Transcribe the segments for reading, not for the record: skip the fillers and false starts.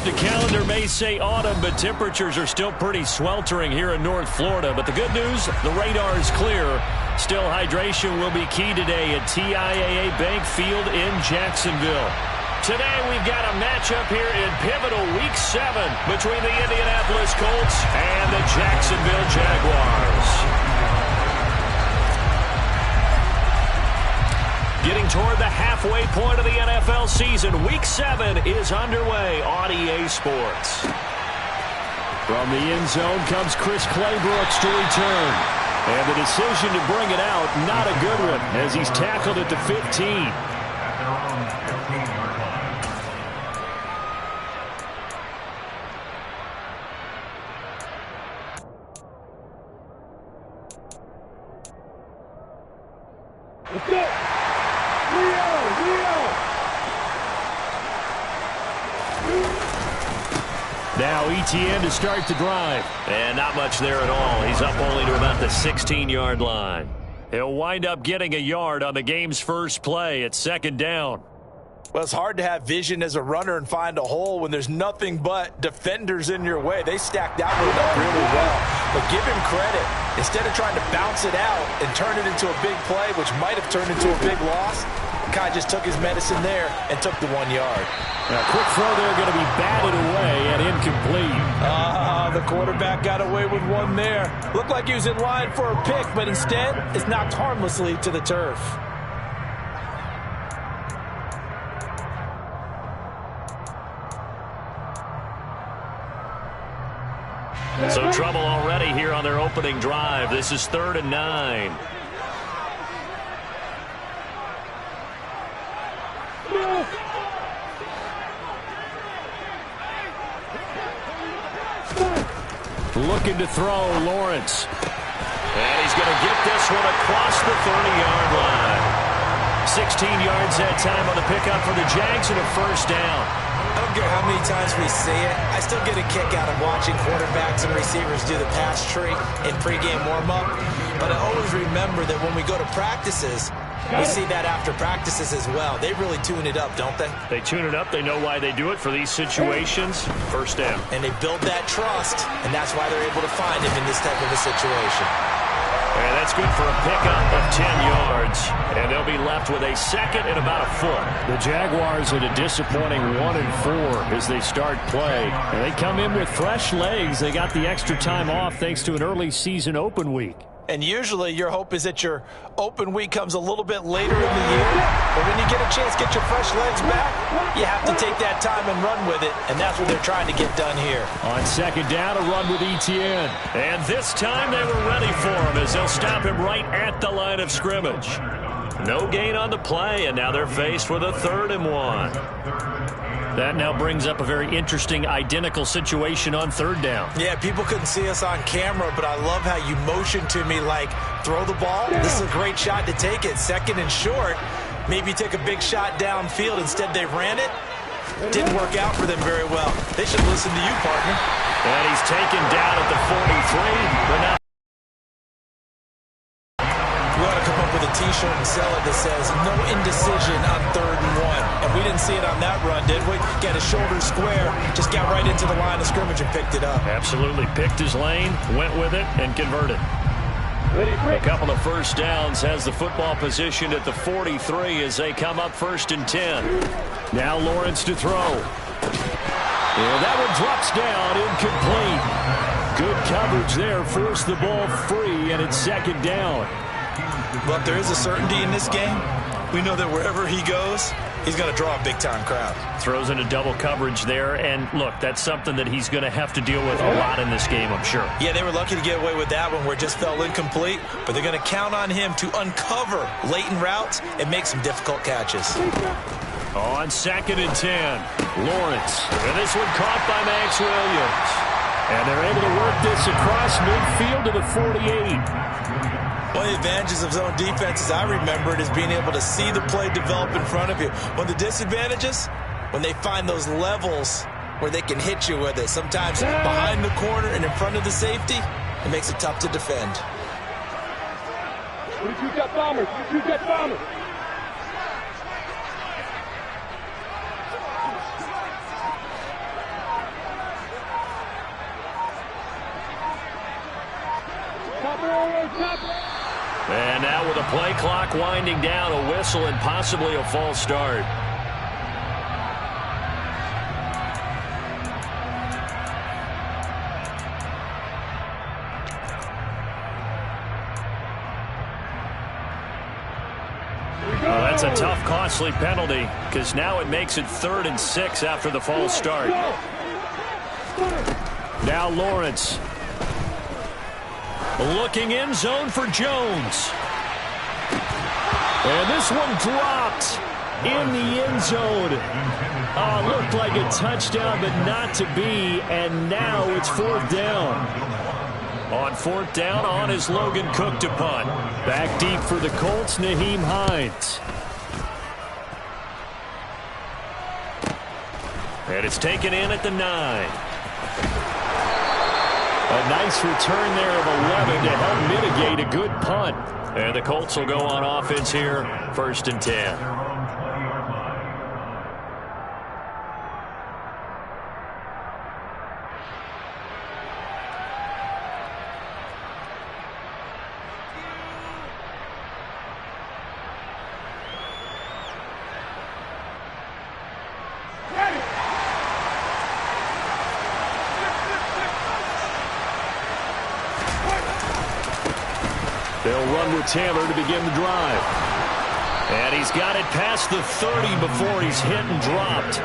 The calendar may say autumn, but temperatures are still pretty sweltering here in North Florida. But the good news, the radar is clear. Still, hydration will be key today at TIAA Bank Field in Jacksonville. Today, we've got a matchup here in pivotal Week 7 between the Indianapolis Colts and the Jacksonville Jaguars. Getting toward the halfway point of the NFL season, Week 7 is underway on EA Sports. From the end zone comes Chris Claybrooks to return. And the decision to bring it out, not a good one, as he's tackled at the 15. Let's go! Now ETN to start the drive. And not much there at all. He's up only to about the 16-yard line. He'll wind up getting a yard on the game's first play at second down. Well, it's hard to have vision as a runner and find a hole when there's nothing but defenders in your way. They stacked that one up really well. But give him credit. Instead of trying to bounce it out and turn it into a big play, which might have turned into a big loss, the guy just took his medicine there and took the 1 yard. Now, quick throw there, going to be batted away and incomplete. The quarterback got away with one there. Looked like he was in line for a pick, but instead it's knocked harmlessly to the turf. So trouble already here on their opening drive. This is 3rd and 9. Looking to throw, Lawrence. And he's going to get this one across the 30-yard line. 16 yards that time on the pickup for the Jags and a first down. I don't care how many times we see it. I still get a kick out of watching quarterbacks and receivers do the pass tree in pregame warm-up. But I always remember that when we go to practices, we see that after practices as well. They really tune it up, don't they? They tune it up. They know why they do it for these situations. First down. And they build that trust, and that's why they're able to find him in this type of a situation. And that's good for a pickup of 10 yards. And they'll be left with a second and about a foot. The Jaguars at a disappointing 1-4 as they start play. And they come in with fresh legs. They got the extra time off thanks to an early season open week. And usually your hope is that your open week comes a little bit later in the year. But when you get a chance to get your fresh legs back, you have to take that time and run with it. And that's what they're trying to get done here. On second down, a run with ETN. And this time they were ready for him as they'll stop him right at the line of scrimmage. No gain on the play, and now they're faced with a 3rd and 1. That now brings up a very interesting identical situation on 3rd down. Yeah, people couldn't see us on camera, but I love how you motioned to me like, throw the ball. This is a great shot to take it. 2nd and short. Maybe take a big shot downfield. Instead, they ran it. Didn't work out for them very well. They should listen to you, partner. And he's taken down at the 43, but now T-shirt and sell it that says no indecision on 3rd and 1. And we didn't see it on that run, did we? Got his shoulder square, just got right into the line of scrimmage and picked it up. Absolutely. Picked his lane, went with it, and converted. A couple of first downs, has the football positioned at the 43 as they come up 1st and 10. Now Lawrence to throw. And that one drops down, incomplete. Good coverage there, forced the ball free, and it's 2nd down. Well, if there is a certainty in this game, we know that wherever he goes, he's going to draw a big-time crowd. Throws into double coverage there, and look, that's something that he's going to have to deal with a lot in this game, I'm sure. Yeah, they were lucky to get away with that one where it just fell incomplete, but they're going to count on him to uncover latent routes and make some difficult catches. On 2nd and 10, Lawrence, and this one caught by Max Williams. And they're able to work this across midfield to the 48. One of the advantages of zone defense, as I remember it, is being able to see the play develop in front of you. One of the disadvantages, when they find those levels where they can hit you with it. Sometimes behind the corner and in front of the safety, it makes it tough to defend. You got bombers. You got bombers. And now with the play clock winding down, a whistle and possibly a false start. Well, that's a tough, costly penalty because now it makes it 3rd and 6 after the false start. Now Lawrence. Looking in zone for Jones. And this one dropped in the end zone. Looked like a touchdown, but not to be. And now it's 4th down. On 4th down, on is Logan Cook to punt. Back deep for the Colts, Nyheim Hines. And it's taken in at the 9. A nice return there of 11 to help mitigate a good punt. And the Colts will go on offense here, 1st and 10. They'll run with Taylor to begin the drive. And he's got it past the 30 before he's hit and dropped.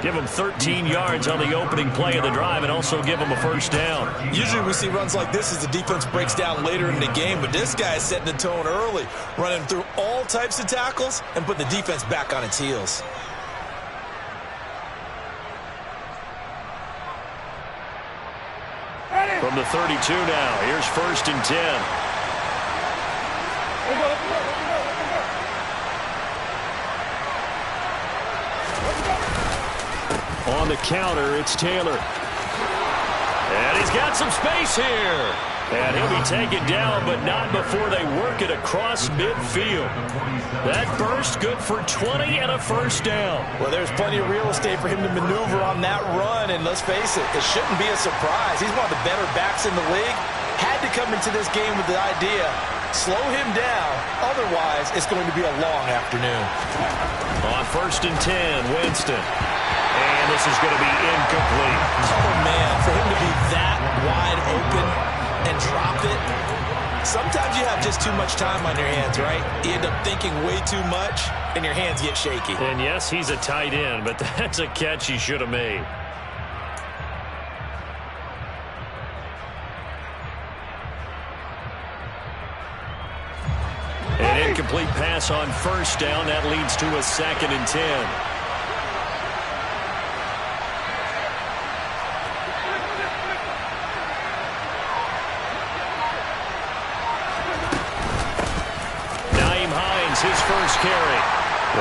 Give him 13 yards on the opening play of the drive and also give him a 1st down. Usually we see runs like this as the defense breaks down later in the game, but this guy is setting the tone early, running through all types of tackles and putting the defense back on its heels. From the 32 now, here's 1st and 10. On the counter, it's Taylor. And he's got some space here. And he'll be taken down, but not before they work it across midfield. That burst good for 20 and a 1st down. Well, there's plenty of real estate for him to maneuver on that run, and let's face it, it shouldn't be a surprise. He's one of the better backs in the league. Had to come into this game with the idea, slow him down, otherwise it's going to be a long afternoon. On 1st and 10, Winston. And this is going to be incomplete. Oh, man, for him to be that wide open and drop it. Sometimes you have just too much time on your hands, right? You end up thinking way too much, and your hands get shaky. And yes, he's a tight end, but that's a catch he should have made. An incomplete pass on 1st down. That leads to a 2nd and 10. His 1st carry.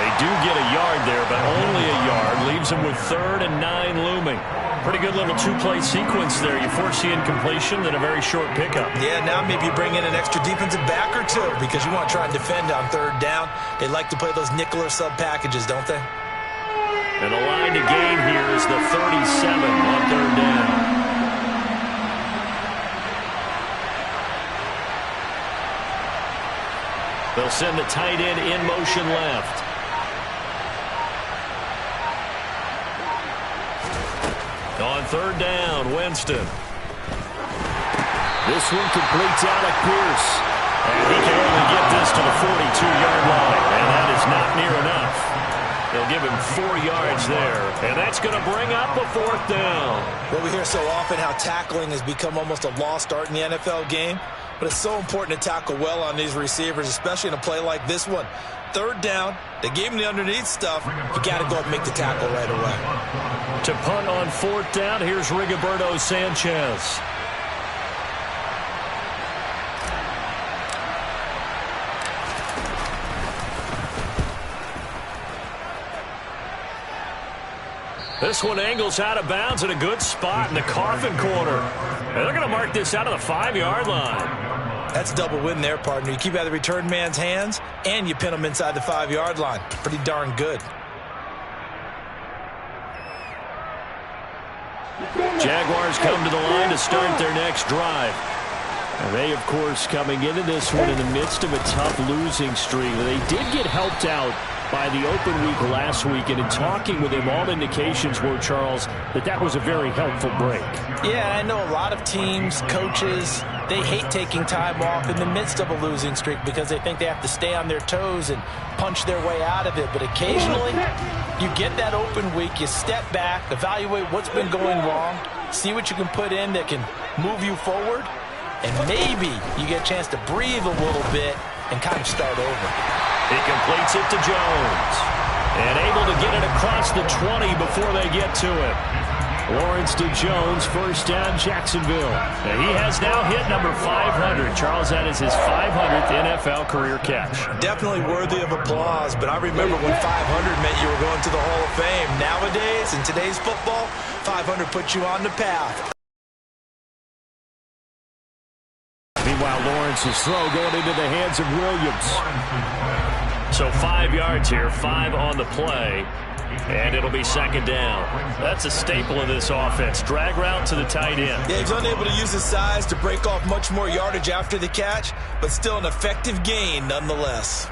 They do get a yard there, but only a yard. Leaves him with 3rd and 9 looming. Pretty good little 2-play sequence there. You force the incompletion, then a very short pickup. Yeah, now maybe you bring in an extra defensive back or two because you want to try and defend on 3rd down. They like to play those nickel or sub packages, don't they? And the line to gain here is the 37 on 3rd down. They'll send the tight end in motion left. On 3rd down, Winston. This one completes Alec Pierce. And he can only get this to the 42-yard line. And that is not near enough. They'll give him 4 yards there. And that's going to bring up a 4th down. Well, we hear so often how tackling has become almost a lost art in the NFL game. But it's so important to tackle well on these receivers, especially in a play like this one. 3rd down, they gave him the underneath stuff. You got to go and make the tackle right away. To punt on 4th down, here's Rigoberto Sanchez. This one angles out of bounds in a good spot in the coffin corner. And they're going to mark this out of the 5-yard line. That's a double win there, partner. You keep out of the return man's hands, and you pin him inside the 5-yard line. Pretty darn good. Jaguars come to the line to start their next drive. And they, of course, coming into this one in the midst of a tough losing streak. They did get helped out by the open week last week, and in talking with him, all indications were, Charles, that was a very helpful break. Yeah, I know a lot of teams, coaches, they hate taking time off in the midst of a losing streak because they think they have to stay on their toes and punch their way out of it. But occasionally, you get that open week, you step back, evaluate what's been going wrong, see what you can put in that can move you forward, and maybe you get a chance to breathe a little bit and kind of start over. He completes it to Jones. And able to get it across the 20 before they get to it. Lawrence to Jones, first down, Jacksonville. And he has now hit number 500. Charles, that is his 500th NFL career catch. Definitely worthy of applause, but I remember when 500 meant you were going to the Hall of Fame. Nowadays, in today's football, 500 puts you on the path. Meanwhile, Lawrence's throw going into the hands of Williams. So 5 yards here, 5 on the play, and it'll be second down. That's a staple of this offense. Drag route to the tight end. Yeah, he's unable to use his size to break off much more yardage after the catch, but still an effective gain nonetheless.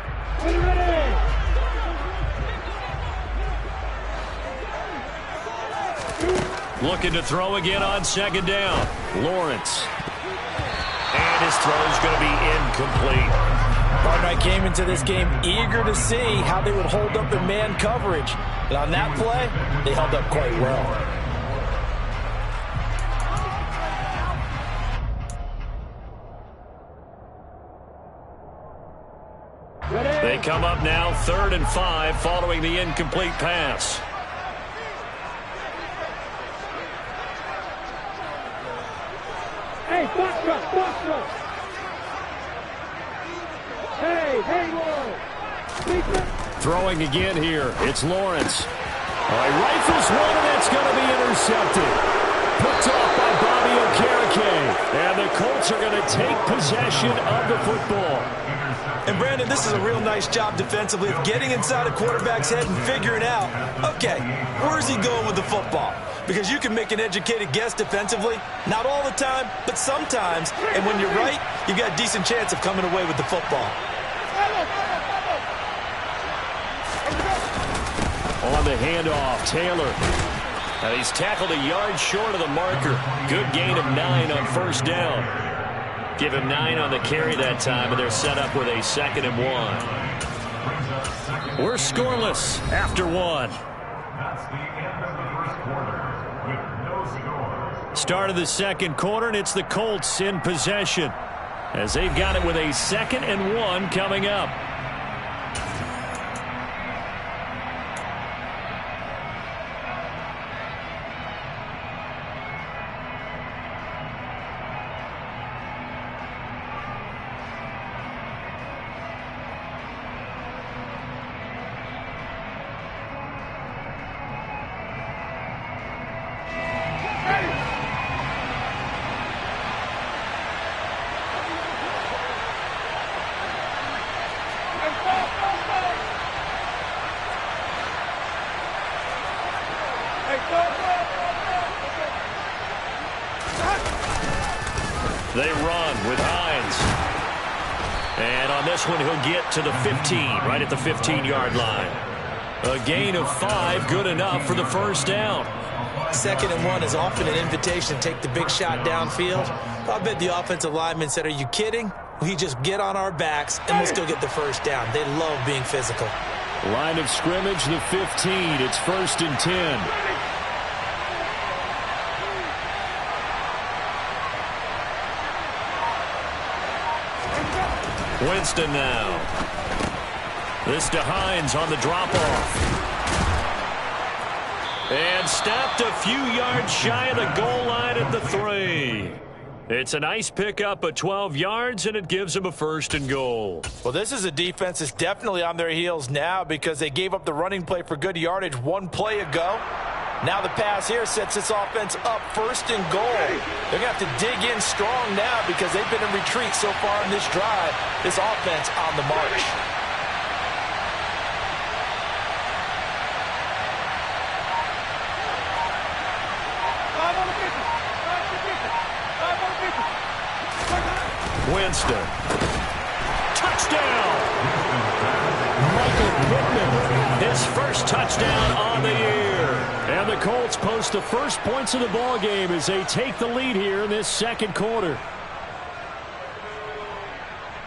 Looking to throw again on second down. Lawrence. And his throw is going to be incomplete. Partner, I came into this game eager to see how they would hold up in man coverage. But on that play, they held up quite well. They come up now 3rd and 5 following the incomplete pass. Hey, box truck, box truck. Hey, Throwing again here. It's Lawrence. All right, rifles one, and that's going to be intercepted. Picked off by Bobby Okereke. And the Colts are going to take possession of the football. And, Brandon, this is a real nice job defensively of getting inside a quarterback's head and figuring out, okay, where's he going with the football? Because you can make an educated guess defensively, not all the time, but sometimes. And when you're right, you got a decent chance of coming away with the football. On the handoff, Taylor. Now he's tackled a yard short of the marker. Good gain of 9 on first down. Give him 9 on the carry that time, and they're set up with a 2nd and 1. We're scoreless after 1. Start of the second quarter, and it's the Colts in possession as they've got it with a 2nd and 1 coming up. They run with Hines. And on this one, he'll get to the 15, right at the 15-yard line. A gain of 5, good enough for the first down. 2nd and 1 is often an invitation to take the big shot downfield. I bet the offensive lineman said, are you kidding? We just get on our backs and we'll still get the first down. They love being physical. Line of scrimmage, the 15. It's 1st and 10. Winston now. This to Hines on the drop-off. And stopped a few yards shy of the goal line at the 3. It's a nice pickup of 12 yards, and it gives them a 1st and goal. Well, this is a defense that's definitely on their heels now because they gave up the running play for good yardage 1 play ago. Now the pass here sets this offense up 1st and goal. They're going to have to dig in strong now because they've been in retreat so far in this drive. This offense on the march. Winston. Touchdown! Michael Pittman, his first touchdown on the year. And the Colts post the first points of the ball game as they take the lead here in this second quarter.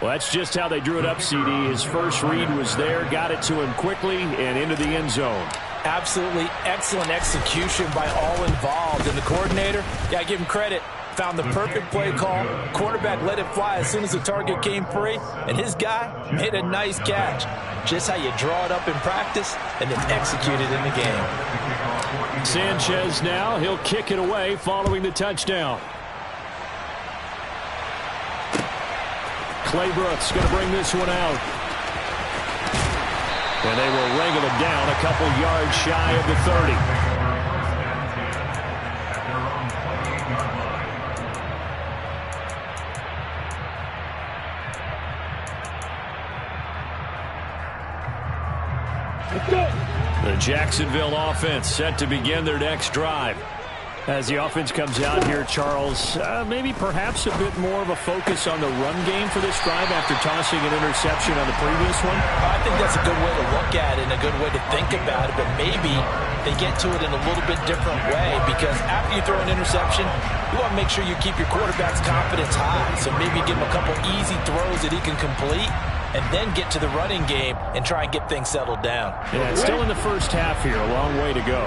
Well, that's just how they drew it up, CD. His first read was there, got it to him quickly, and into the end zone. Absolutely excellent execution by all involved. And the coordinator, yeah, give him credit, found the perfect play call. Quarterback let it fly as soon as the target came free, and his guy made a nice catch. Just how you draw it up in practice and then execute it in the game. Sanchez now, he'll kick it away following the touchdown. Claybrook's going to bring this one out. And they will wrangle him down a couple yards shy of the 30. Let's go. The Jacksonville offense set to begin their next drive. As the offense comes out here, Charles, maybe perhaps a bit more of a focus on the run game for this drive after tossing an interception on the previous one? I think that's a good way to look at it and a good way to think about it, but maybe they get to it in a little bit different way because after you throw an interception, you want to make sure you keep your quarterback's confidence high. So maybe give him a couple easy throws that he can complete and then get to the running game and try and get things settled down. Yeah, it's still in the first half here, a long way to go.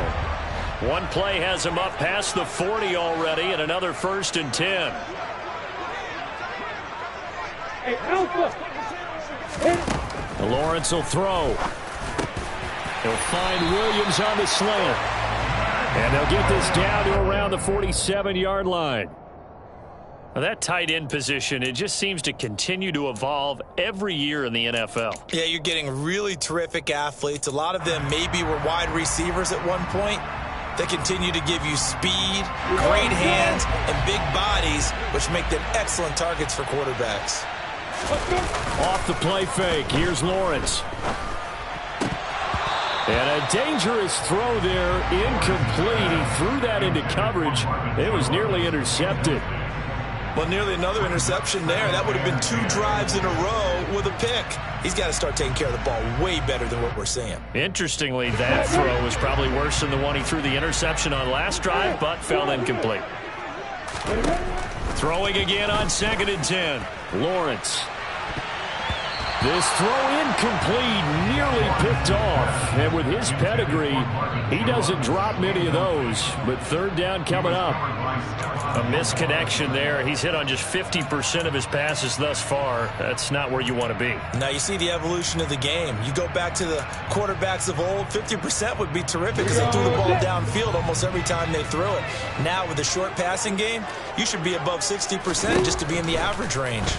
One play has him up past the 40 already, and another 1st and 10. Hey, Alpha. Lawrence will throw. He'll find Williams on the slant. And they'll get this down to around the 47-yard line. Now that tight end position, it just seems to continue to evolve every year in the NFL. Yeah, you're getting really terrific athletes. A lot of them maybe were wide receivers at one point. They continue to give you speed, great hands, and big bodies, which make them excellent targets for quarterbacks. Off the play fake, here's Lawrence. And a dangerous throw there, incomplete. He threw that into coverage. It was nearly intercepted. Well, nearly another interception there. That would have been 2 drives in a row with a pick. He's got to start taking care of the ball way better than what we're seeing. Interestingly, that throw was probably worse than the one he threw the interception on last drive, but fell incomplete. Throwing again on 2nd and 10. Lawrence. This throw incomplete, nearly picked off. And with his pedigree, he doesn't drop many of those. But 3rd down coming up. A misconnection there. He's hit on just 50% of his passes thus far. That's not where you want to be. Now you see the evolution of the game. You go back to the quarterbacks of old, 50% would be terrific because they threw the ball downfield almost every time they threw it. Now with the short passing game, you should be above 60% just to be in the average range.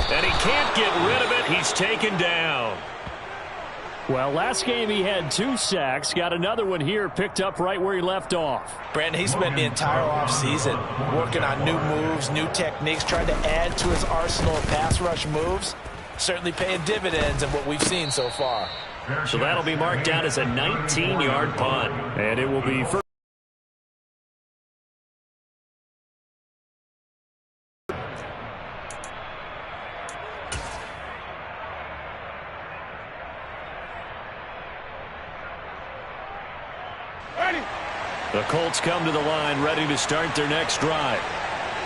And he can't get rid of it. He's taken down. Well, last game he had 2 sacks. Got another one here, picked up right where he left off. Brandon, he spent the entire offseason working on new moves, new techniques, trying to add to his arsenal of pass rush moves. Certainly paying dividends in what we've seen so far. So that'll be marked down as a 19-yard punt. And it will be first. The Colts come to the line ready to start their next drive.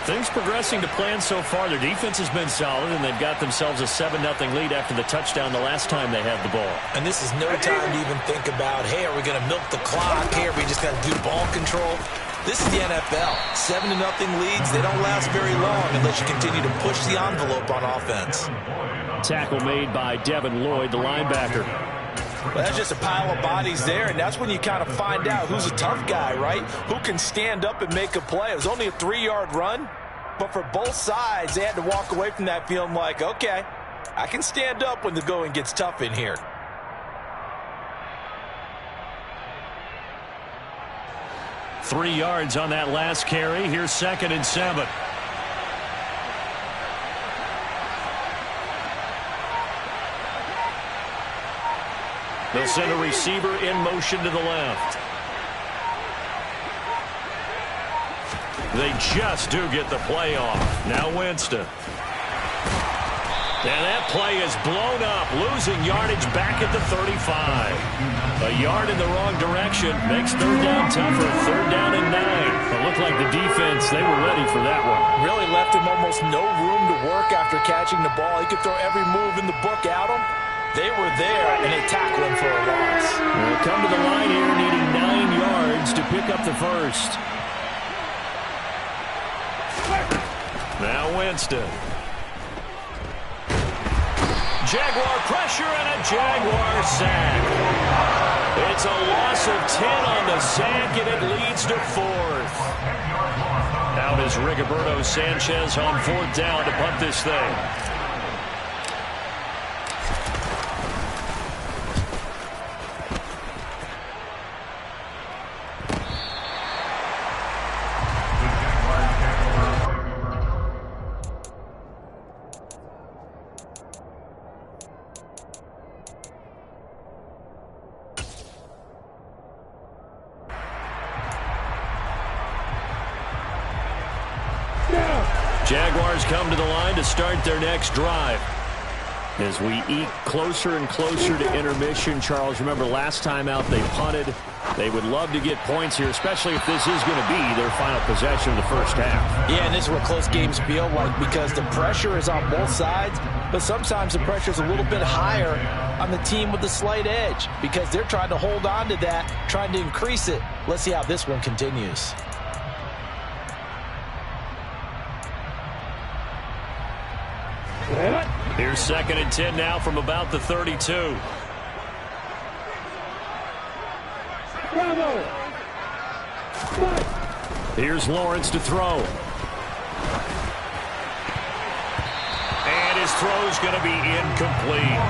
Things progressing to plan so far. Their defense has been solid, and they've got themselves a 7-0 lead after the touchdown the last time they had the ball. And this is no time to even think about, hey, are we going to milk the clock? Hey, are we just going to do ball control? This is the NFL. 7-0 leads, they don't last very long unless you continue to push the envelope on offense. Tackle made by Devin Lloyd, the linebacker. Well, that's just a pile of bodies there, and that's when you kind of find out who's a tough guy, right? Who can stand up and make a play. It was only a 3-yard run, but for both sides, they had to walk away from that feeling like, okay, I can stand up when the going gets tough in here. Three yards on that last carry. Here's 2nd and 7. They'll send a receiver in motion to the left. They just do get the play off. Now Winston. And that play is blown up, losing yardage back at the 35. A yard in the wrong direction makes third down tougher. Third down and 9. It looked like the defense, they were ready for that one. Really left him almost no room to work after catching the ball. He could throw every move in the book at him. They were there, and they tackled him for a loss. They'll come to the line here needing 9 yards to pick up the first. Now Winston. Jaguar pressure and a Jaguar sack. It's a loss of 10 on the sack, and it leads to 4th. Out is Rigoberto Sanchez on 4th down to punt this thing. Jaguars come to the line to start their next drive. As we eke closer and closer to intermission, Charles, remember last time out they punted. They would love to get points here, especially if this is going to be their final possession of the first half. Yeah, and this is what close games feel like because the pressure is on both sides, but sometimes the pressure is a little bit higher on the team with the slight edge because they're trying to hold on to that, trying to increase it. Let's see how this one continues. Here's 2nd and 10 now from about the 32. Here's Lawrence to throw. And his throw's going to be incomplete.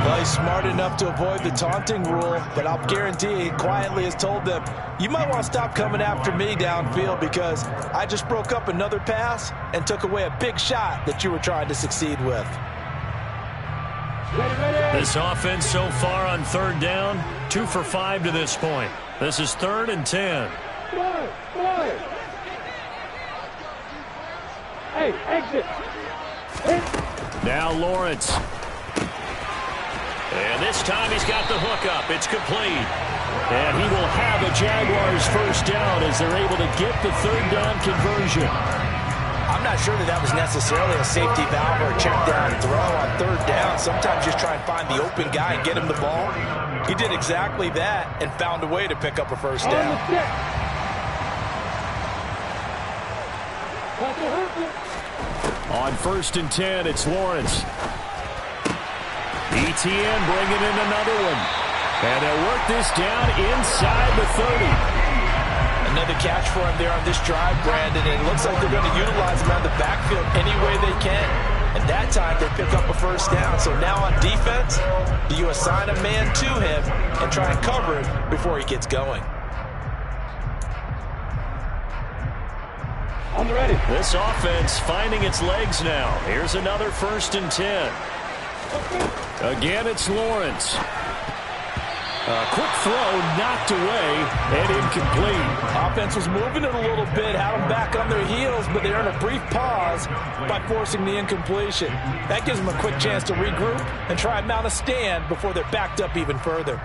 Well, he's smart enough to avoid the taunting rule, but I'll guarantee he quietly has told them, you might want to stop coming after me downfield because I just broke up another pass and took away a big shot that you were trying to succeed with. This offense so far on 3rd down, 2 for 5 to this point. This is 3rd and 10. Hey, exit. Now Lawrence. And this time he's got the hook up. It's complete. And he will have a Jaguars first down as they're able to get the 3rd down conversion. I'm not sure that was necessarily a safety valve or a check down throw on 3rd down. Sometimes just try and find the open guy and get him the ball. He did exactly that and found a way to pick up a first down. On 1st and 10, it's Lawrence. ETN bringing in another one. And they'll work this down inside the 30. Another catch for him there on this drive, Brandon. And it looks like they're going to utilize him out of the backfield any way they can. And that time they pick up a first down. So now on defense, do you assign a man to him and try and cover him before he gets going? On the ready. This offense finding its legs now. Here's another 1st and 10. Again, it's Lawrence. A quick throw knocked away and incomplete. Offense was moving it a little bit, had them back on their heels, but they earned a brief pause by forcing the incompletion. That gives them a quick chance to regroup and try and mount a stand before they're backed up even further.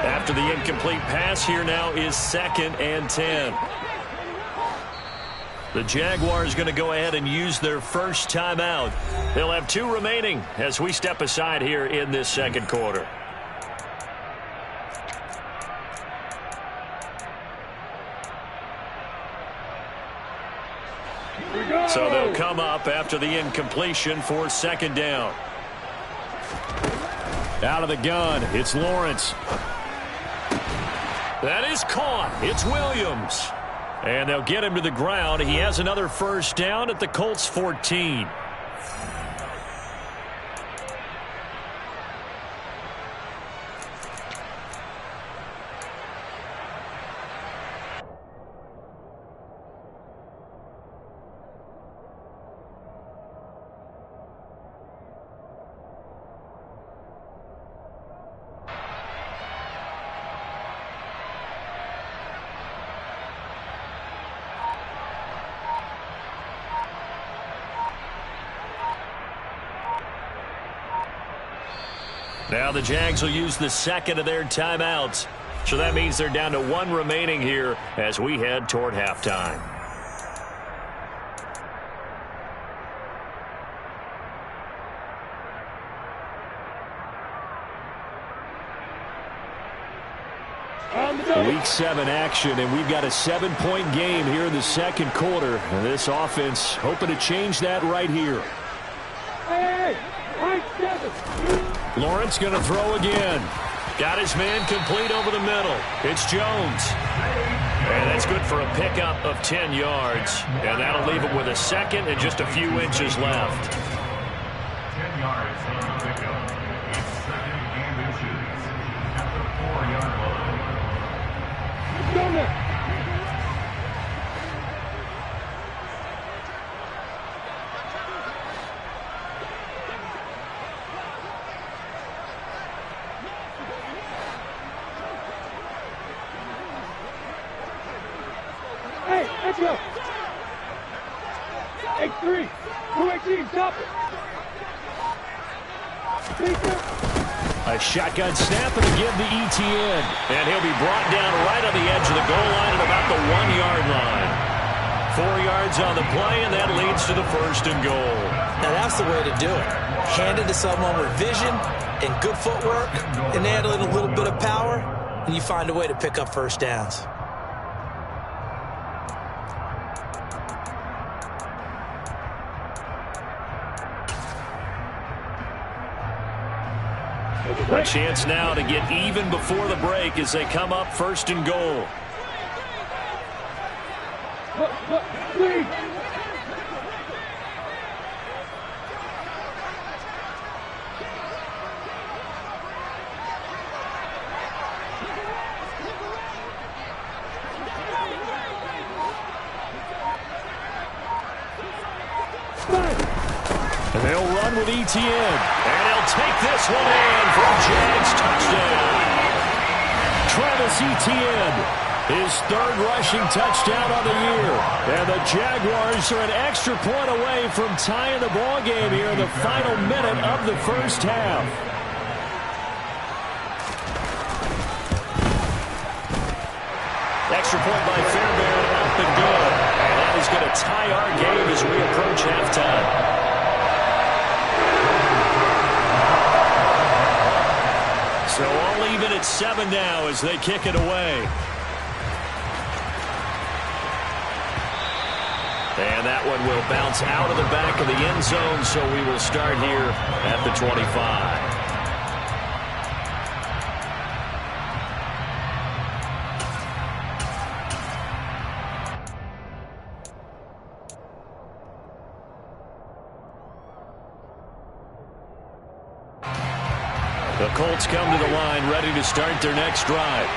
After the incomplete pass, here now is 2nd and 10. The Jaguars going to go ahead and use their first timeout. They'll have 2 remaining as we step aside here in this 2nd quarter. So they'll come up after the incompletion for 2nd down. Out of the gun, it's Lawrence. That is caught. It's Williams. And they'll get him to the ground. He has another first down at the Colts 14. Now the Jags will use the second of their timeouts. So that means they're down to one remaining here as we head toward halftime. Week 7 action, and we've got a 7-point game here in the second quarter. And this offense hoping to change that right here. Hey, right 7. Lawrence going to throw again. Got his man complete over the middle. It's Jones. And that's good for a pickup of 10 yards. And that'll leave him with a second and just a few inches left. 10 yards on the pickup. It's second and inches at the 4-yard line. Go now. Hey, let's go. 8-3. 2-18, stop it. A shotgun snap and again to ETN. And he'll be brought down right on the edge of the goal line at about the 1-yard line. 4 yards on the play, and that leads to the first and goal. Now that's the way to do it. Hand it to someone with vision and good footwork, and add a little bit of power, and you find a way to pick up first downs. A chance now to get even before the break as they come up first and goal. Please. And they'll run with ETN. And he'll take this one in for a Jags touchdown. Travis Etienne, his third rushing touchdown on the year. And the Jaguars are an extra point away from tying the ball game here in the final minute of the first half. Extra point by Fairbairn, up and good. And that is going to tie our game as we approach halftime. So all even at 7 now as they kick it away. And that one will bounce out of the back of the end zone, so we will start here at the 25. The Colts come to the line ready to start their next drive.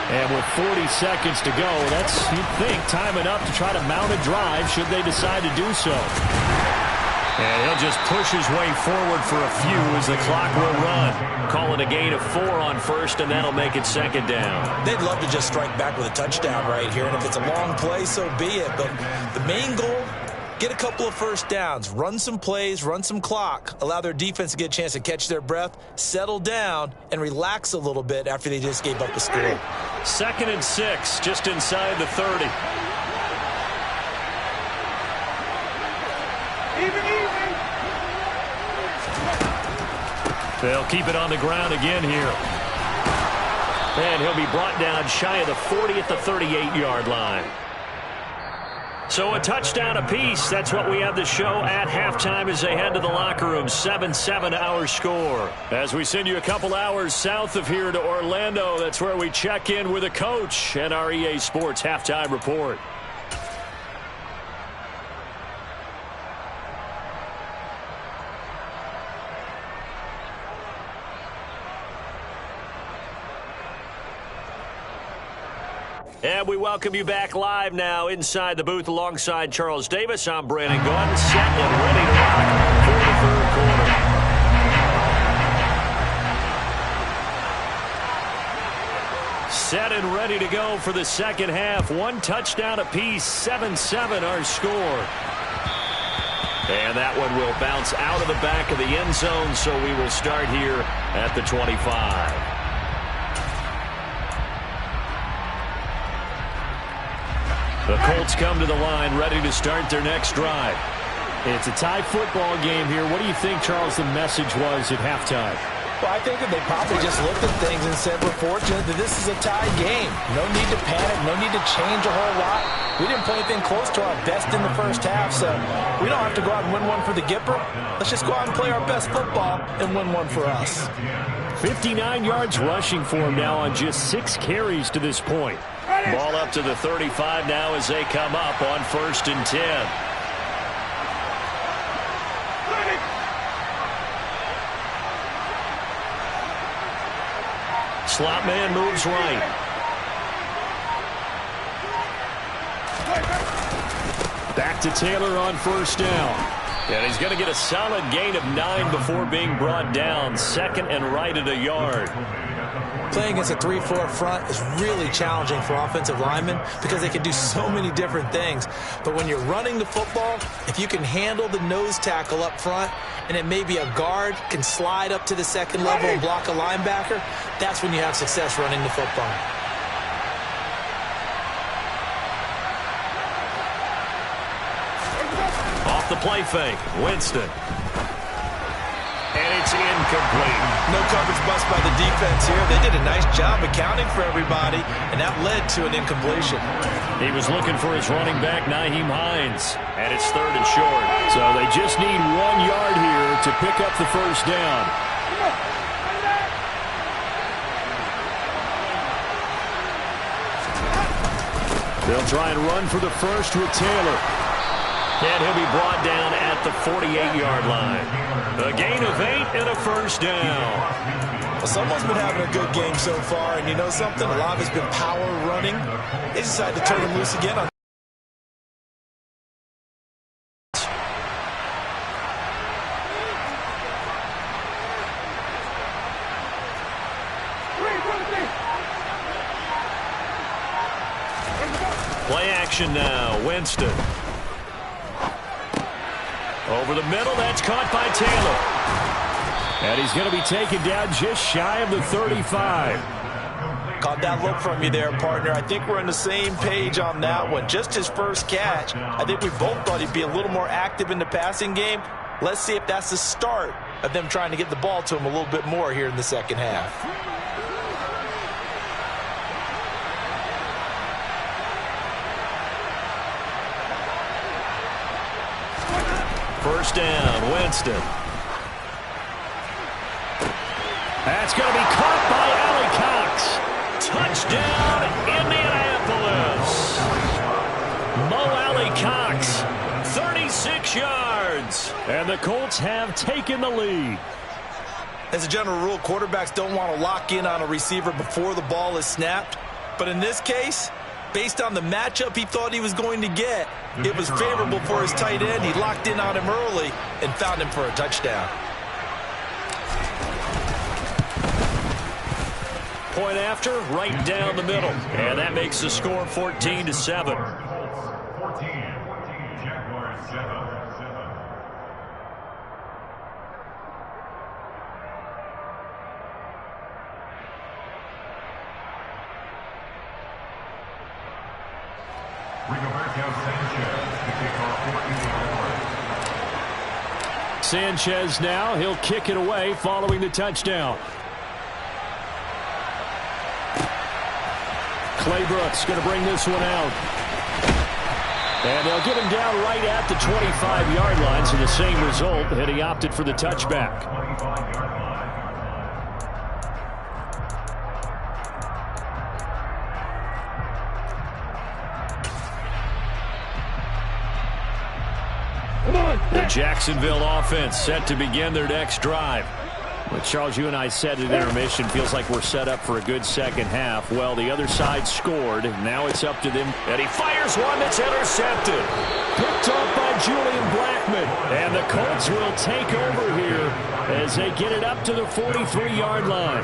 And with 40 seconds to go, that's, you'd think, time enough to try to mount a drive should they decide to do so. And he'll just push his way forward for a few as the clock will run. Call it a gain of 4 on first, and that'll make it second down. They'd love to just strike back with a touchdown right here, and if it's a long play, so be it. But the main goal, get a couple of first downs, run some plays, run some clock, allow their defense to get a chance to catch their breath, settle down, and relax a little bit after they just gave up the score. 2nd and 6, just inside the 30. They'll keep it on the ground again here. And he'll be brought down shy of the 40 at the 38-yard line. So a touchdown apiece. That's what we have to show at halftime as they head to the locker room. 7-7 our score. As we send you a couple hours south of here to Orlando, that's where we check in with the coach and our EA Sports halftime report. And we welcome you back live now inside the booth alongside Charles Davis. I'm Brandon Gaudin, set and ready to rock for the third quarter. Set and ready to go for the second half. One touchdown apiece, 7-7 our score. And that one will bounce out of the back of the end zone, so we will start here at the 25. The Colts come to the line, ready to start their next drive. It's a tie football game here. What do you think, Charles, the message was at halftime? Well, I think that they probably just looked at things and said, we're fortunate that this is a tie game. No need to panic, no need to change a whole lot. We didn't play anything close to our best in the first half, so we don't have to go out and win one for the Gipper. Let's just go out and play our best football and win one for us. 59 yards rushing for him now on just 6 carries to this point. Ball up to the 35 now as they come up on 1st and 10. Slot man moves right. Back to Taylor on 1st down. And he's going to get a solid gain of 9 before being brought down. 2nd and right at a yard. Playing against a 3-4 front is really challenging for offensive linemen because they can do so many different things. But when you're running the football, if you can handle the nose tackle up front and it may be a guard can slide up to the 2nd level and block a linebacker, that's when you have success running the football. Off the play fake, Winston. And it's incomplete. No coverage bust by the defense here. They did a nice job accounting for everybody, and that led to an incompletion. He was looking for his running back, Nyheim Hines, and it's 3rd and short. So they just need 1 yard here to pick up the 1st down. They'll try and run for the 1st with Taylor. And he'll be brought down at the 48-yard line. A gain of 8 and a 1st down. Well, someone's been having a good game so far, and you know something? A lot of it's been power running. They decided to turn him loose again on. Play action now, Winston. Over the middle, that's caught by Taylor. And he's going to be taken down just shy of the 35. Caught that look from you there, partner. I think we're on the same page on that one. Just his first catch. I think we both thought he'd be a little more active in the passing game. Let's see if that's the start of them trying to get the ball to him a little bit more here in the second half. First down, Winston. That's going to be caught by Allie Cox. Touchdown, Indianapolis. Mo Allie Cox, 36 yards. And the Colts have taken the lead. As a general rule, quarterbacks don't want to lock in on a receiver before the ball is snapped. But in this case, based on the matchup he thought he was going to get, it was favorable for his tight end. He locked in on him early and found him for a touchdown. Point after, right down the middle. And that makes the score 14-7. 14, Jaguars 7. Sanchez now, he'll kick it away following the touchdown. Clay Brooks going to bring this one out. And they'll get him down right at the 25-yard line, so the same result, and he opted for the touchback. The Jacksonville offense set to begin their next drive. Well, Charles, you and I said at intermission, feels like we're set up for a good second half. Well, the other side scored. Now it's up to them. And he fires one that's intercepted. Picked off by Julian Blackmon. And the Colts will take over here as they get it up to the 43-yard line.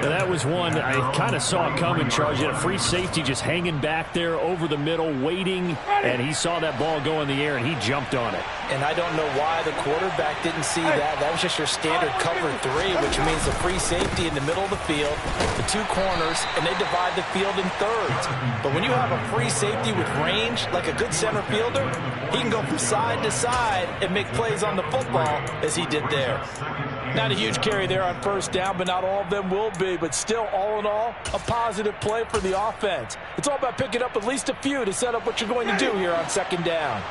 Now, that was one I kind of saw coming, Charles. You had a free safety just hanging back there over the middle, waiting. And he saw that ball go in the air, and he jumped on it. And I don't know why the quarterback didn't see that. That was just your standard cover 3, which means the free safety in the middle of the field, the 2 corners, and they divide the field in thirds. But when you have a free safety with range, like a good center fielder, he can go from side to side and make plays on the football as he did there. Not a huge carry there on first down, but not all of them will be. But still, all in all, a positive play for the offense. It's all about picking up at least a few to set up what you're going to do here on second down.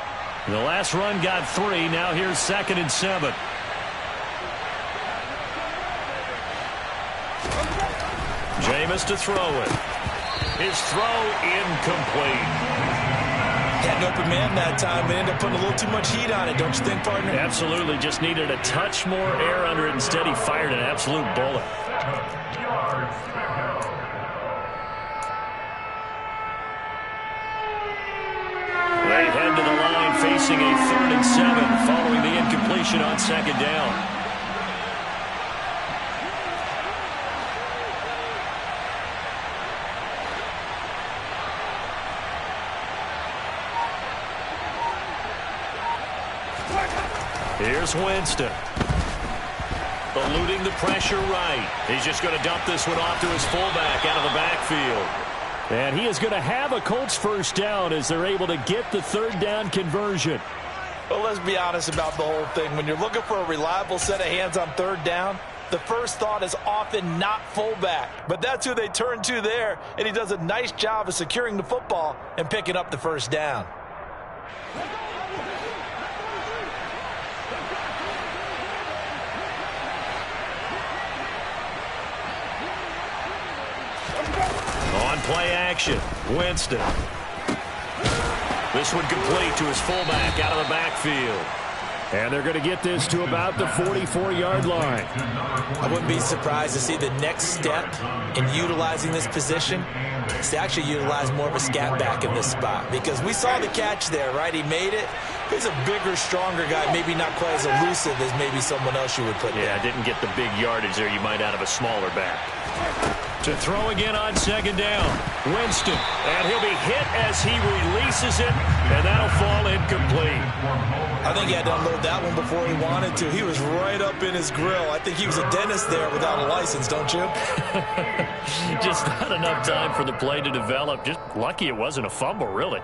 The last run got 3. Now here's 2nd and 7. Jameis to throw it. His throw incomplete. Had an open man that time, but ended up putting a little too much heat on it, don't you think, partner? Absolutely. Just needed a touch more air under it. Instead, he fired an absolute bullet. They head to the line facing a 3rd and 7 following the incompletion on second down. Here's Winston. Eluding the pressure right. He's just going to dump this one off to his fullback out of the backfield. And he is going to have a Colts first down as they're able to get the 3rd down conversion. Well, let's be honest about the whole thing. When you're looking for a reliable set of hands on 3rd down, the first thought is often not fullback. But that's who they turn to there, and he does a nice job of securing the football and picking up the first down. On play action, Winston. This one complete to his fullback out of the backfield. And they're going to get this to about the 44-yard line. I wouldn't be surprised to see the next step in utilizing this position is to actually utilize more of a scat back in this spot. Because we saw the catch there, right? He made it. He's a bigger, stronger guy, maybe not quite as elusive as maybe someone else you would put there. Yeah, didn't get the big yardage there you might out of a smaller back. To throw again on second down, Winston, and he'll be hit as he releases it, and that'll fall incomplete. I think he had to unload that one before he wanted to. He was right up in his grill. I think he was a dentist there without a license, don't you? Just not enough time for the play to develop. Just lucky it wasn't a fumble, really.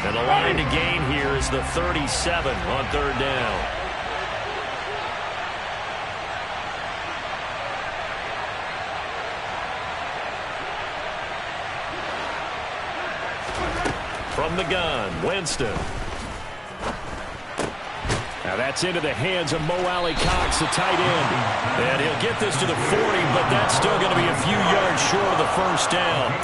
And the line to gain here is the 37 on 3rd down. From the gun, Winston. Now that's into the hands of Mo Alley Cox, the tight end. And he'll get this to the 40, but that's still going to be a few yards short of the first down.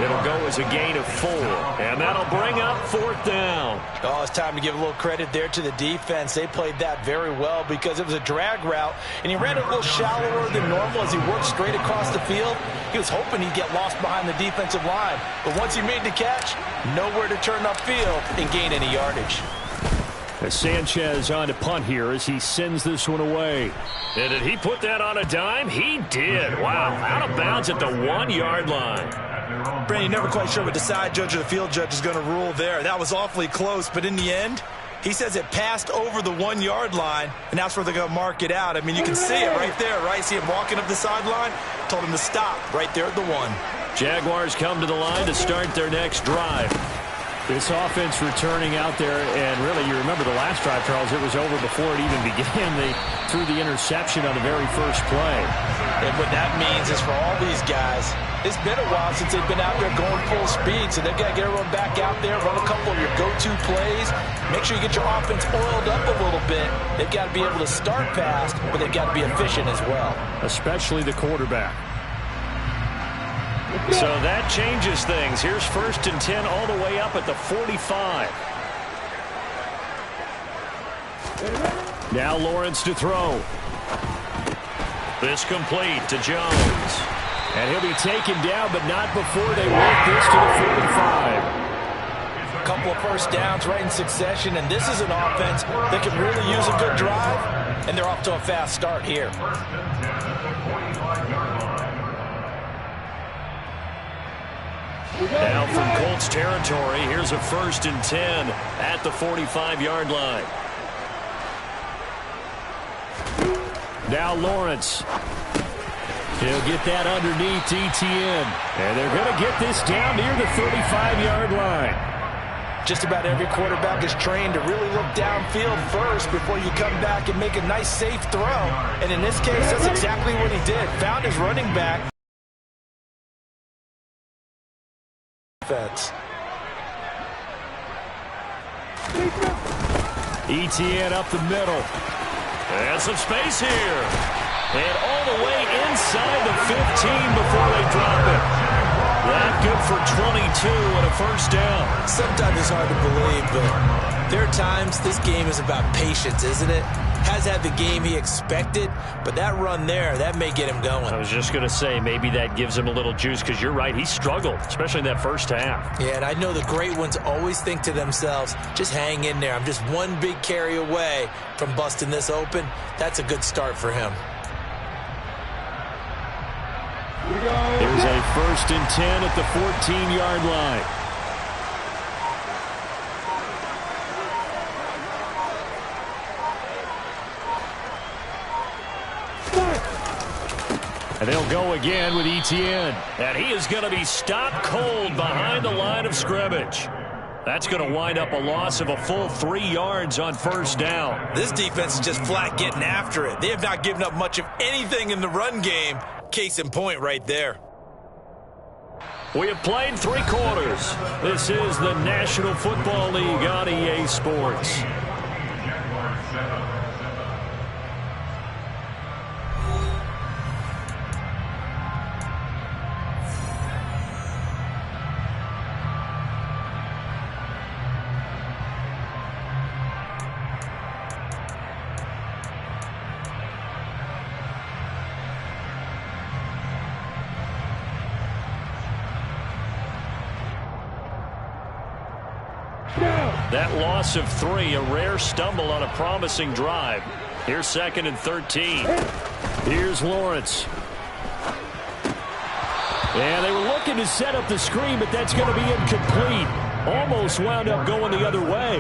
It'll go as a gain of 4, and that'll bring up 4th down. Oh, it's time to give a little credit there to the defense. They played that very well because it was a drag route, and he ran it a little shallower than normal as he worked straight across the field. He was hoping he'd get lost behind the defensive line, but once he made the catch, nowhere to turn upfield and gain any yardage. As Sanchez on to punt here as he sends this one away. And did he put that on a dime? He did. Wow, out of bounds at the 1-yard line. Brandon, you're never quite sure what the side judge or the field judge is going to rule there. That was awfully close, but in the end, he says it passed over the 1-yard line, and that's where they're going to mark it out. I mean, you can see it right there, right? See him walking up the sideline? Told him to stop right there at the 1. Jaguars come to the line to start their next drive. This offense returning out there, and really, you remember the last drive, Charles, it was over before it even began. They threw the interception on the very first play. And what that means is for all these guys, it's been a while since they've been out there going full speed, so they've got to get everyone back out there, run a couple of your go-to plays, make sure you get your offense oiled up a little bit. They've got to be able to start fast, but they've got to be efficient as well. Especially the quarterback. So that changes things. Here's 1st and 10 all the way up at the 45. Now Lawrence to throw. This complete to Jones. And he'll be taken down, but not before they work this to the 45. A couple of first downs right in succession, and this is an offense that can really use a good drive, and they're off to a fast start here. Now from Colts territory, here's a 1st and 10 at the 45-yard line. Now Lawrence. He'll get that underneath ETN. And they're going to get this down near the 35-yard line. Just about every quarterback is trained to really look downfield first before you come back and make a nice, safe throw. And in this case, that's exactly what he did. Found his running back. ETN up the middle. And some space here. And all the way inside the 15 before they drop it. That good for 22 and a first down. Sometimes it's hard to believe, but there are times this game is about patience, isn't it? Has had the game he expected, but that run there, that may get him going. I was just going to say, maybe that gives him a little juice, because you're right, he struggled, especially in that first half. Yeah, and I know the great ones always think to themselves, just hang in there. I'm just one big carry away from busting this open. That's a good start for him. There's a 1st and 10 at the 14-yard line. And they'll go again with ETN. And he is going to be stopped cold behind the line of scrimmage. That's going to wind up a loss of a full 3 yards on first down. This defense is just flat getting after it. They have not given up much of anything in the run game. Case in point right there. We have played 3 quarters. This is the National Football League on EA Sports. That loss of 3, a rare stumble on a promising drive. Here's 2nd and 13. Here's Lawrence. And they were looking to set up the screen, but that's going to be incomplete. Almost wound up going the other way.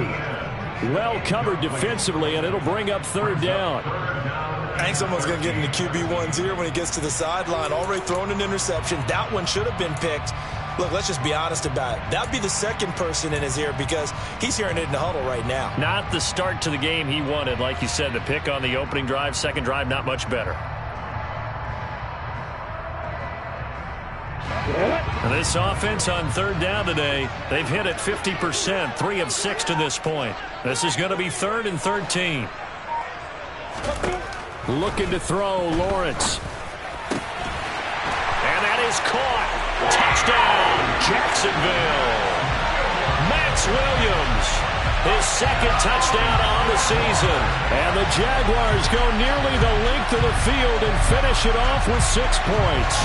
Well covered defensively, and it'll bring up 3rd down. I think someone's going to get into QB1's ear when he gets to the sideline. Already thrown an interception. That one should have been picked. Look, let's just be honest about it. That would be the second person in his ear because he's hearing it in the huddle right now. Not the start to the game he wanted. Like you said, the pick on the opening drive, second drive, not much better. And this offense on 3rd down today, they've hit it 50%, 3 of 6 to this point. This is going to be 3rd and 13. Looking to throw, Lawrence. And that is caught. Touchdown, Jacksonville. Max Williams, his 2nd touchdown on the season. And the Jaguars go nearly the length of the field and finish it off with 6 points.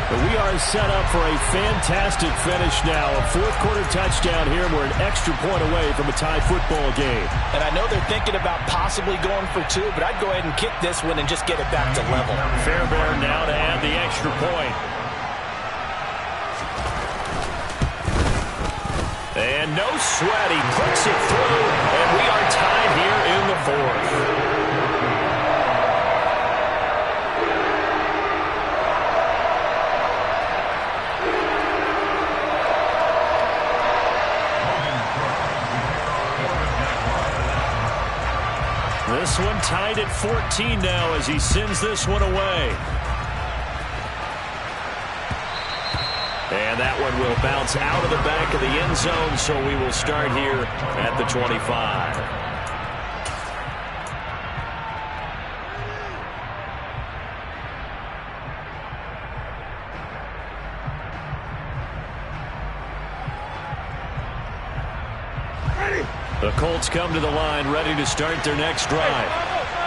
But we are set up for a fantastic finish now. A 4th quarter touchdown here. We're an extra point away from a tie football game. And I know they're thinking about possibly going for 2, but I'd go ahead and kick this one and just get it back to level. Fairbairn now to add the extra point. And no sweat, he puts it through, and we are tied here in the 4th. this one, tied at 14 now as he sends this one away. And that one will bounce out of the back of the end zone, so we will start here at the 25. The Colts come to the line ready to start their next drive.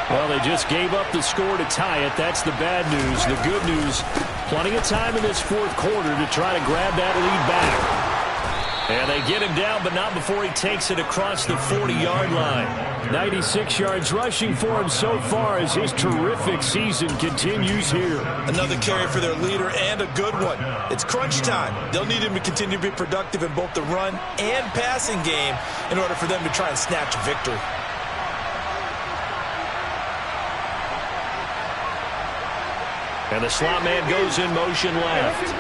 Well, they just gave up the score to tie it. That's the bad news. The good news, plenty of time in this fourth quarter to try to grab that lead back. And they get him down, but not before he takes it across the 40-yard line. 96 yards rushing for him so far as his terrific season continues here. Another carry for their leader and a good one. It's crunch time. They'll need him to continue to be productive in both the run and passing game in order for them to try and snatch a victory. And the slot man goes in motion left.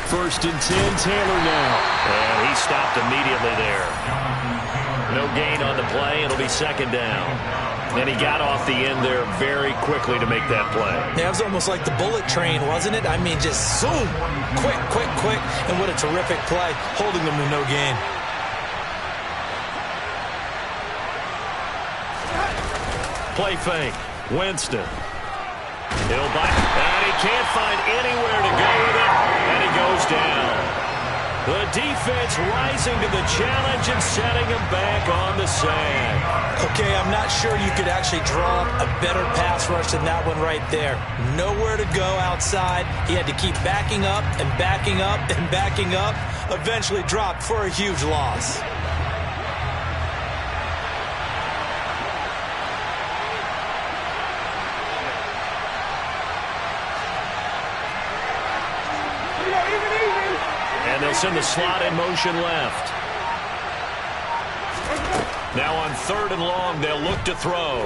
First and 10, Taylor now. And he stopped immediately there. No gain on the play. It'll be second down. And he got off the end there very quickly to make that play. Yeah, it was almost like the bullet train, wasn't it? I mean, just zoom. Quick, quick, quick. And what a terrific play, holding them to no gain. Play fake. Winston. He'll bite. And he can't find anywhere to go with it. And he goes down. The defense rising to the challenge and setting him back on the sand. Okay, I'm not sure you could actually draw up a better pass rush than that one right there. Nowhere to go outside. He had to keep backing up and backing up and backing up. Eventually dropped for a huge loss. And they'll send the slot in motion left. Now on 3rd and long, they'll look to throw.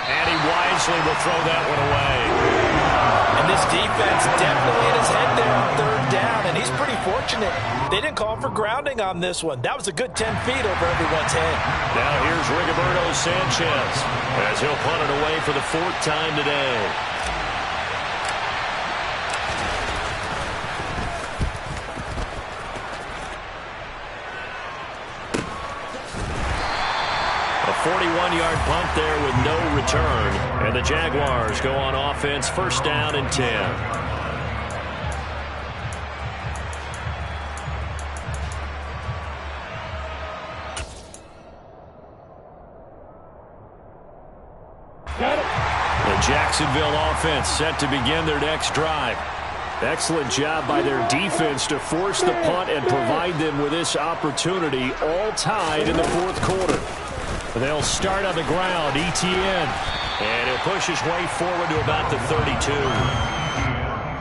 And he wisely will throw that one away. And this defense definitely in his head there on 3rd down, and he's pretty fortunate. They didn't call for grounding on this one. That was a good 10 feet over everyone's head. Now here's Rigoberto Sanchez as he'll punt it away for the 4th time today. A 41-yard punt there with no return. And the Jaguars go on offense, 1st down and 10. The Jacksonville offense set to begin their next drive. Excellent job by their defense to force the punt and provide them with this opportunity, all tied in the 4th quarter. They'll start on the ground, Etienne. And he'll push his way forward to about the 32.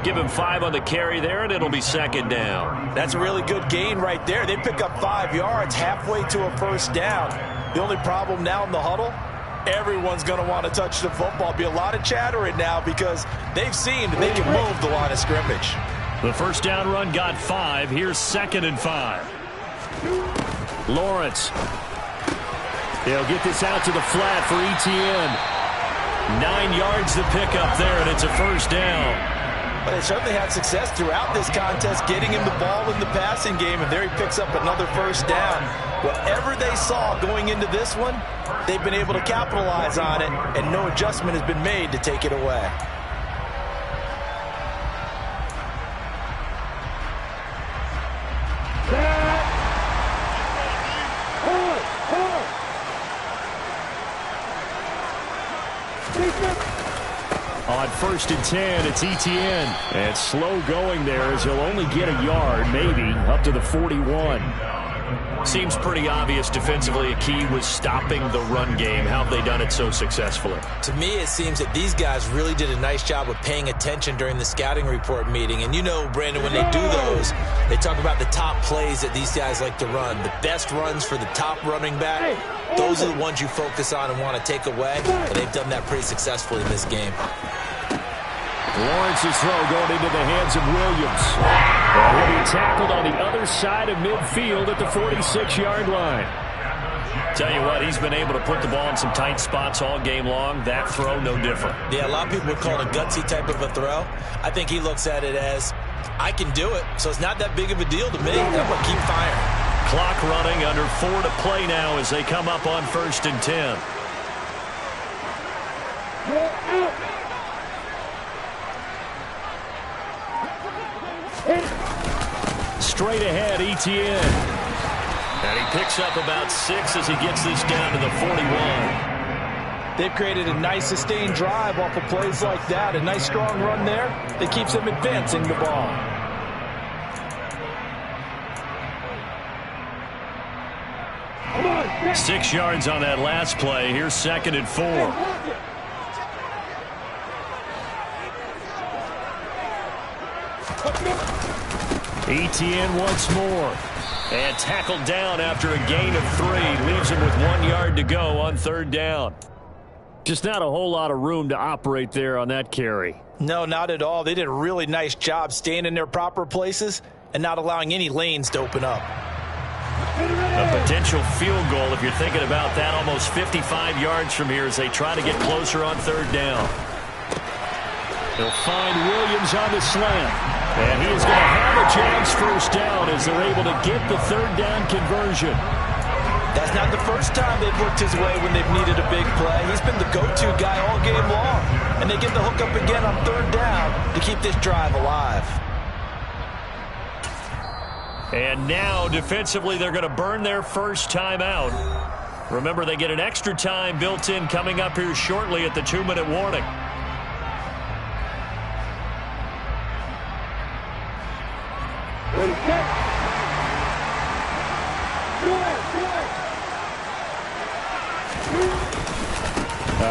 Give him 5 on the carry there, and it'll be 2nd down. That's a really good gain right there. They pick up 5 yards halfway to a 1st down. The only problem now in the huddle, everyone's going to want to touch the football. Be a lot of chattering now because they've seen that they can move the line of scrimmage. The 1st down run got 5. Here's 2nd and 5. Lawrence. They'll get this out to the flat for Etienne. 9 yards to pick up there, and it's a 1st down. But they certainly had success throughout this contest getting him the ball in the passing game, and there he picks up another 1st down. Whatever they saw going into this one, they've been able to capitalize on it, and no adjustment has been made to take it away. On 1st and 10, it's Etienne. And slow going there as he'll only get a yard, maybe, up to the 41. Seems pretty obvious defensively a key was stopping the run game. How have they done it so successfully? To me, it seems that these guys really did a nice job of paying attention during the scouting report meeting. And you know, Brandon, when they do those, they talk about the top plays that these guys like to run. The best runs for the top running back, those are the ones you focus on and want to take away. And they've done that pretty successfully in this game. Lawrence's throw going into the hands of Williams. And he'll be tackled on the other side of midfield at the 46-yard line. Tell you what, he's been able to put the ball in some tight spots all game long. That throw, no different. Yeah, a lot of people would call it a gutsy type of a throw. I think he looks at it as, I can do it, so it's not that big of a deal to me. I'm going to keep firing. Clock running, under 4 to play now as they come up on 1st and 10. Straight ahead, Etienne. And he picks up about 6 as he gets this down to the 41. They've created a nice sustained drive off of plays like that. A nice strong run there that keeps them advancing the ball. Come on, 6 yards on that last play. Here's 2nd and 4. Etienne once more. And tackled down after a gain of 3. Leaves him with 1 yard to go on 3rd down. Just not a whole lot of room to operate there on that carry. No, not at all. They did a really nice job staying in their proper places and not allowing any lanes to open up. A potential field goal, if you're thinking about that, almost 55 yards from here as they try to get closer on 3rd down. They'll find Williams on the slant. And he is going to have a Jags first down as they're able to get the 3rd down conversion. That's not the first time they've looked his way when they've needed a big play. He's been the go-to guy all game long. And they get the hook up again on 3rd down to keep this drive alive. And now, defensively, they're going to burn their first time out. Remember, they get an extra time built in coming up here shortly at the 2-minute warning.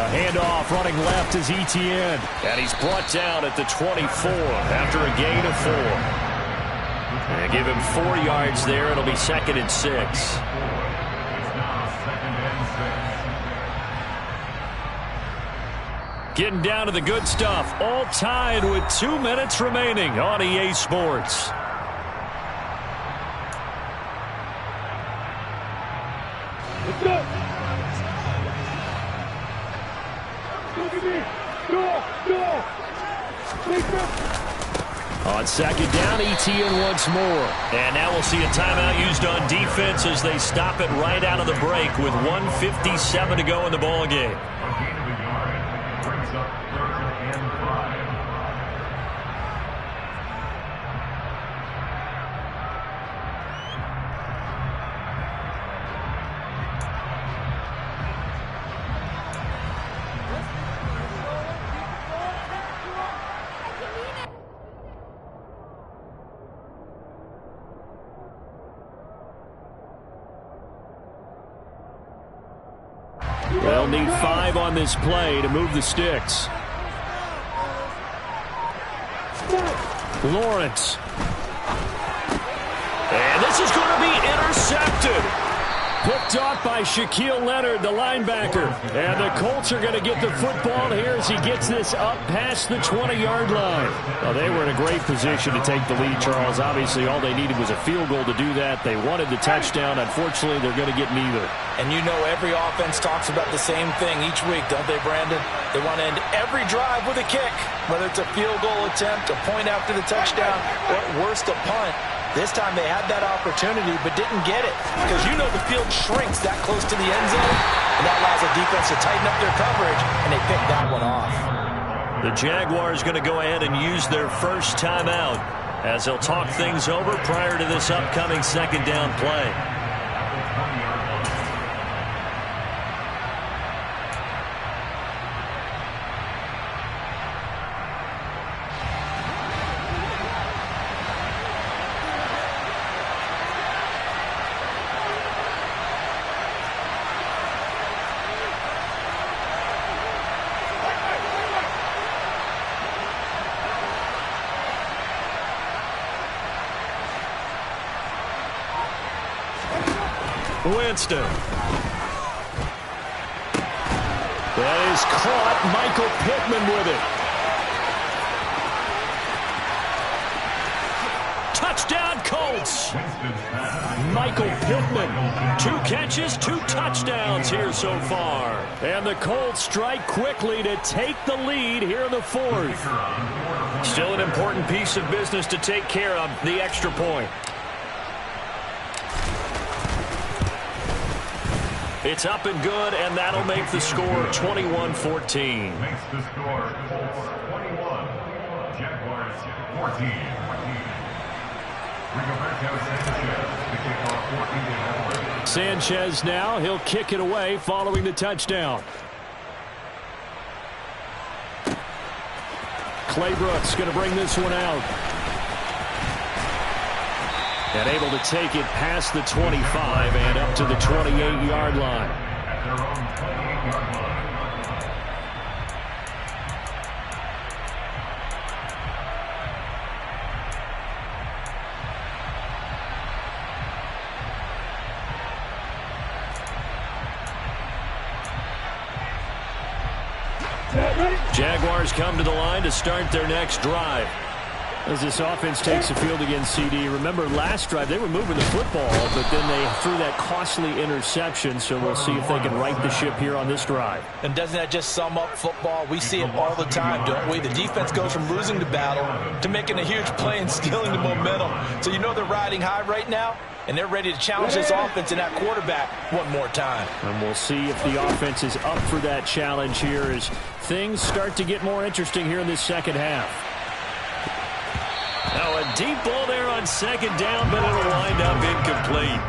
Handoff running left is Etienne. And he's brought down at the 24 after a gain of 4. And give him 4 yards there. It'll be 2nd and 6. It's now 2nd and 6. Getting down to the good stuff. All tied with 2 minutes remaining on EA Sports. let's go. On 2nd down, Etienne once more. And now we'll see a timeout used on defense as they stop it right out of the break with 1:57 to go in the ballgame. A gain of a yard brings up 3rd and 5. They'll need 5 on this play to move the sticks. Lawrence. And this is going to be intercepted. Picked off by Shaquille Leonard, the linebacker. And the Colts are going to get the football here as he gets this up past the 20-yard line. Well, they were in a great position to take the lead, Charles. Obviously, all they needed was a field goal to do that. They wanted the touchdown. Unfortunately, they're going to get neither. And you know every offense talks about the same thing each week, don't they, Brandon? They want to end every drive with a kick, whether it's a field goal attempt, a point after the touchdown, or at worst, a punt. This time they had that opportunity but didn't get it because you know the field shrinks that close to the end zone, and that allows the defense to tighten up their coverage, and they picked that one off. The Jaguars going to go ahead and use their first timeout as they'll talk things over prior to this upcoming 2nd down play. Winston. That is caught. Michael Pittman with it. Lawrence. Michael Pittman. 2 catches, 2 touchdowns here so far. And the Colts strike quickly to take the lead here in the 4th. Still an important piece of business to take care of, the extra point. It's up and good, and that'll make the score 21-14. Makes the score Colts 21, Jaguars 14. Sanchez now, he'll kick it away following the touchdown. Claybrooks going to bring this one out. And able to take it past the 25 and up to the 28-yard line. At their own 28-yard line. Jaguars come to the line to start their next drive. As this offense takes the field against CD. Remember last drive they were moving the football, but then they threw that costly interception, so we'll see if they can right the ship here on this drive. And doesn't that just sum up football? We see it all the time, don't we? The defense goes from losing the battle to making a huge play and stealing the momentum. So you know they're riding high right now, and they're ready to challenge this offense and that quarterback one more time. And we'll see if the offense is up for that challenge here as things start to get more interesting here in this second half. Now a deep ball there on second down, but it'll wind up incomplete.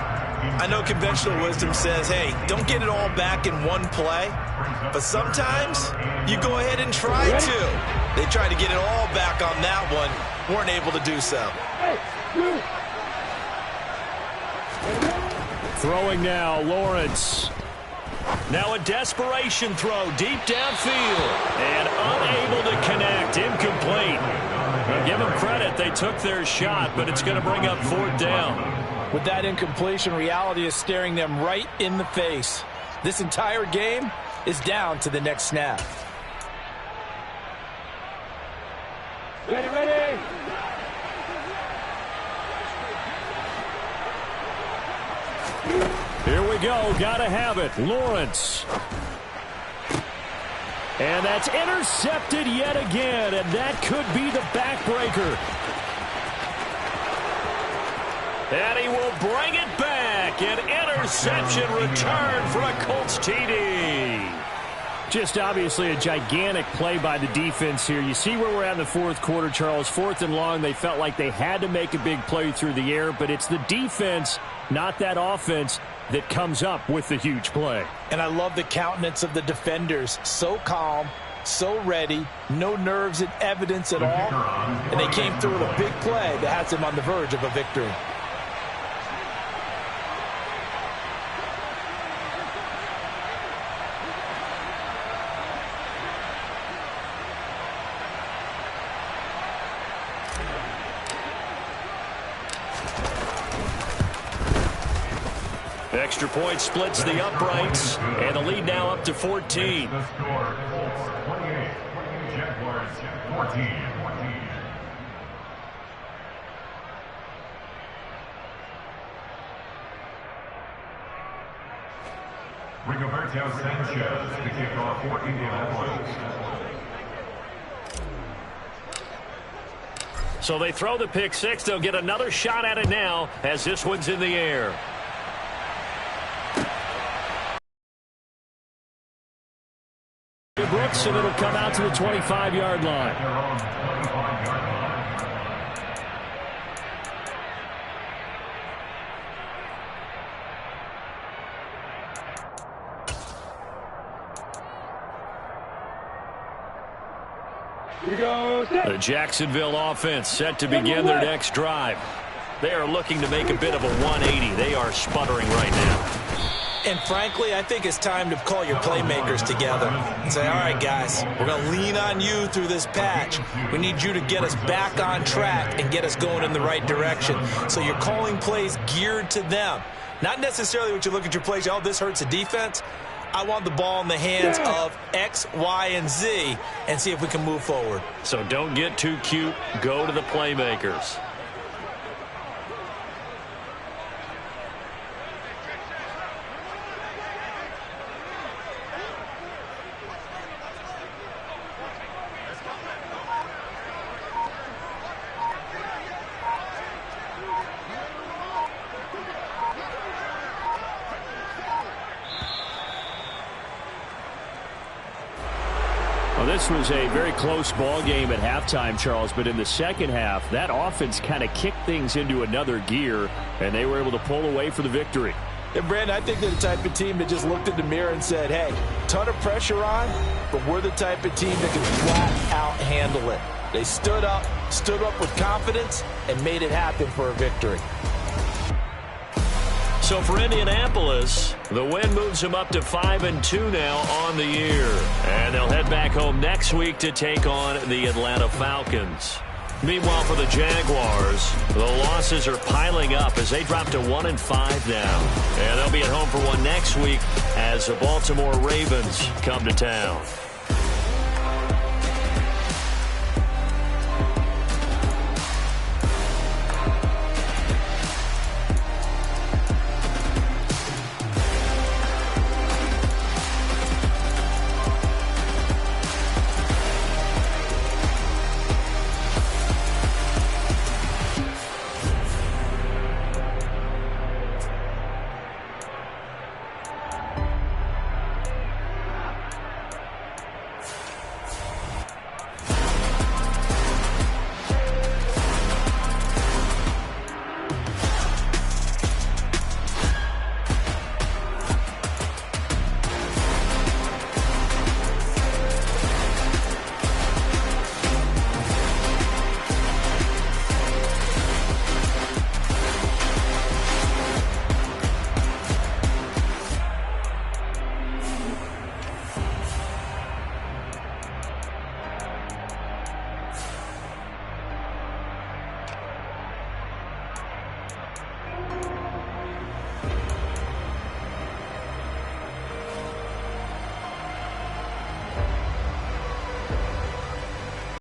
I know conventional wisdom says, hey, don't get it all back in one play. But sometimes you go ahead and try to. They tried to get it all back on that one. Weren't able to do so. Throwing now, Lawrence. Now a desperation throw deep downfield. And unable to connect. Incomplete. Now give them credit. They took their shot, but it's going to bring up 4th down. With that incompletion, reality is staring them right in the face. This entire game is down to the next snap. Ready, ready. Here we go. Gotta have it. Lawrence. And that's intercepted yet again, and that could be the backbreaker. And he will bring it back. An interception return for a Colts TD. Just obviously a gigantic play by the defense here. You see where we're at in the 4th quarter, Charles. 4th and long, they felt like they had to make a big play through the air, but it's the defense, not that offense, that comes up with the huge play. And I love the countenance of the defenders. So calm, so ready, no nerves and evidence at all. And they came through with a big play that has them on the verge of a victory. Extra point splits the uprights, and the lead now up to 14. The score, Colts 28, Jaguars 14. Rigoberto Sanchez to kick off for Indianapolis. So they throw the pick six. They'll get another shot at it now as this one's in the air. Brooks, and it'll come out to the 25-yard line. The Jacksonville offense set to begin their next drive. They are looking to make a bit of a 180. They are sputtering right now. And frankly, I think it's time to call your playmakers together and say, all right, guys, we're going to lean on you through this patch. We need you to get us back on track and get us going in the right direction. So you're calling plays geared to them. Not necessarily what you look at your plays, oh, this hurts the defense. I want the ball in the hands of X, Y, and Z and see if we can move forward. So don't get too cute. Go to the playmakers. this was a very close ball game at halftime, Charles, but in the second half, that offense kind of kicked things into another gear, and they were able to pull away for the victory. And, Brandon, I think they're the type of team that just looked in the mirror and said, hey, ton of pressure on, but we're the type of team that can flat out handle it. They stood up with confidence, and made it happen for a victory. So for Indianapolis, the win moves them up to 5-2 now on the year. And they'll head back home next week to take on the Atlanta Falcons. Meanwhile, for the Jaguars, the losses are piling up as they drop to 1-5 now. And they'll be at home for one next week as the Baltimore Ravens come to town.